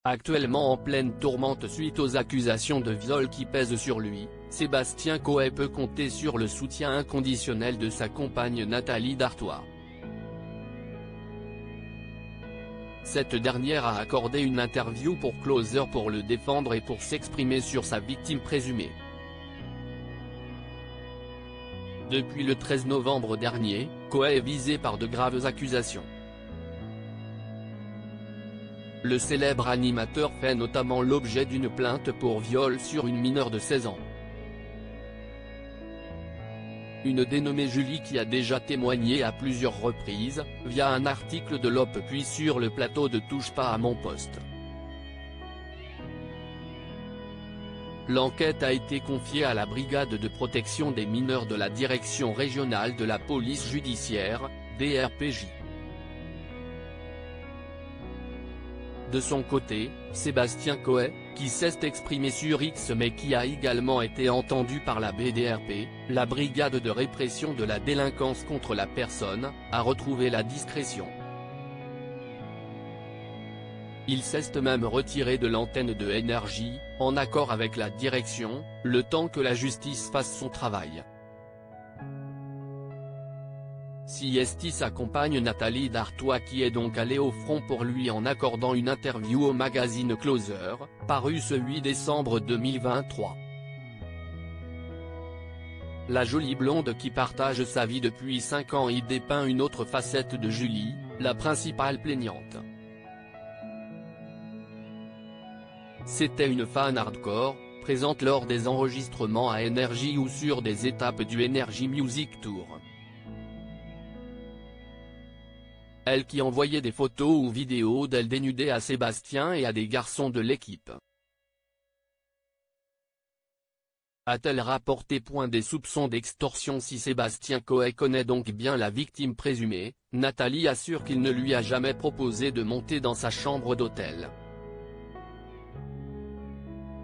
Actuellement en pleine tourmente suite aux accusations de viol qui pèsent sur lui, Sébastien Coé peut compter sur le soutien inconditionnel de sa compagne Nathalie Dartois. Cette dernière a accordé une interview pour Closer pour le défendre et pour s'exprimer sur sa victime présumée. Depuis le 13 novembre dernier, Coé est visé par de graves accusations. Le célèbre animateur fait notamment l'objet d'une plainte pour viol sur une mineure de 16 ans. Une dénommée Julie qui a déjà témoigné à plusieurs reprises, via un article de l'Op puis sur le plateau de Touche pas à mon poste. L'enquête a été confiée à la brigade de protection des mineurs de la direction régionale de la police judiciaire, DRPJ. De son côté, Sébastien Coé, qui s'est exprimé sur X mais qui a également été entendu par la BDRP, la brigade de répression de la délinquance contre la personne, a retrouvé la discrétion. Il s'est même retiré de l'antenne de Énergie, en accord avec la direction, le temps que la justice fasse son travail. Siestis accompagne Nathalie Dartois qui est donc allée au front pour lui en accordant une interview au magazine Closer, paru ce 8 décembre 2023. La jolie blonde qui partage sa vie depuis 5 ans y dépeint une autre facette de Julie, la principale plaignante. C'était une fan hardcore, présente lors des enregistrements à Énergie ou sur des étapes du Energy Music Tour. Elle qui envoyait des photos ou vidéos d'elle dénudée à Sébastien et à des garçons de l'équipe. A-t-elle rapporté point des soupçons d'extorsion? Si Sébastien Coé connaît donc bien la victime présumée, Nathalie assure qu'il ne lui a jamais proposé de monter dans sa chambre d'hôtel.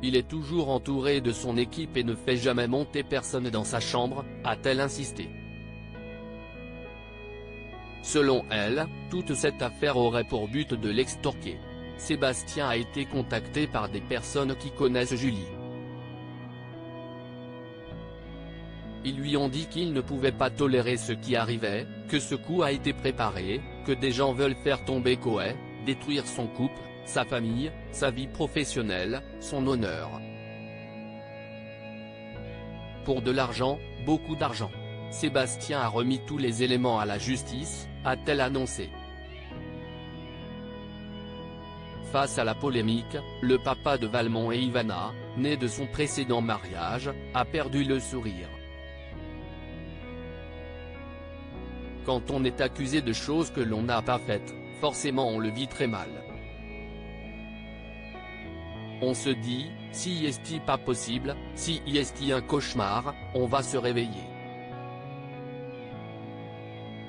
Il est toujours entouré de son équipe et ne fait jamais monter personne dans sa chambre, a-t-elle insisté. Selon elle, toute cette affaire aurait pour but de l'extorquer. Sébastien a été contacté par des personnes qui connaissent Julie. Ils lui ont dit qu'ils ne pouvaient pas tolérer ce qui arrivait, que ce coup a été préparé, que des gens veulent faire tomber Coé, détruire son couple, sa famille, sa vie professionnelle, son honneur. Pour de l'argent, beaucoup d'argent. Sébastien a remis tous les éléments à la justice, a-t-elle annoncé. Face à la polémique, le papa de Valmont et Ivana, né de son précédent mariage, a perdu le sourire. Quand on est accusé de choses que l'on n'a pas faites, forcément on le vit très mal. On se dit, si est-il pas possible, si est-il un cauchemar, on va se réveiller.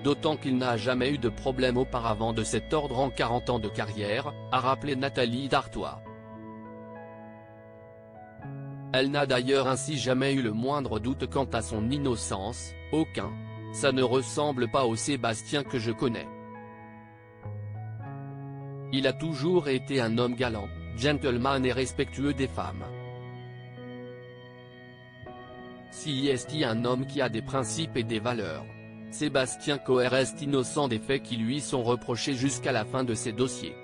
D'autant qu'il n'a jamais eu de problème auparavant de cet ordre en 40 ans de carrière, a rappelé Nathalie Dartois. Elle n'a d'ailleurs ainsi jamais eu le moindre doute quant à son innocence, aucun. Ça ne ressemble pas au Sébastien que je connais. Il a toujours été un homme galant, gentleman et respectueux des femmes. Si est un homme qui a des principes et des valeurs. Sébastien Coé reste innocent des faits qui lui sont reprochés jusqu'à la fin de ses dossiers.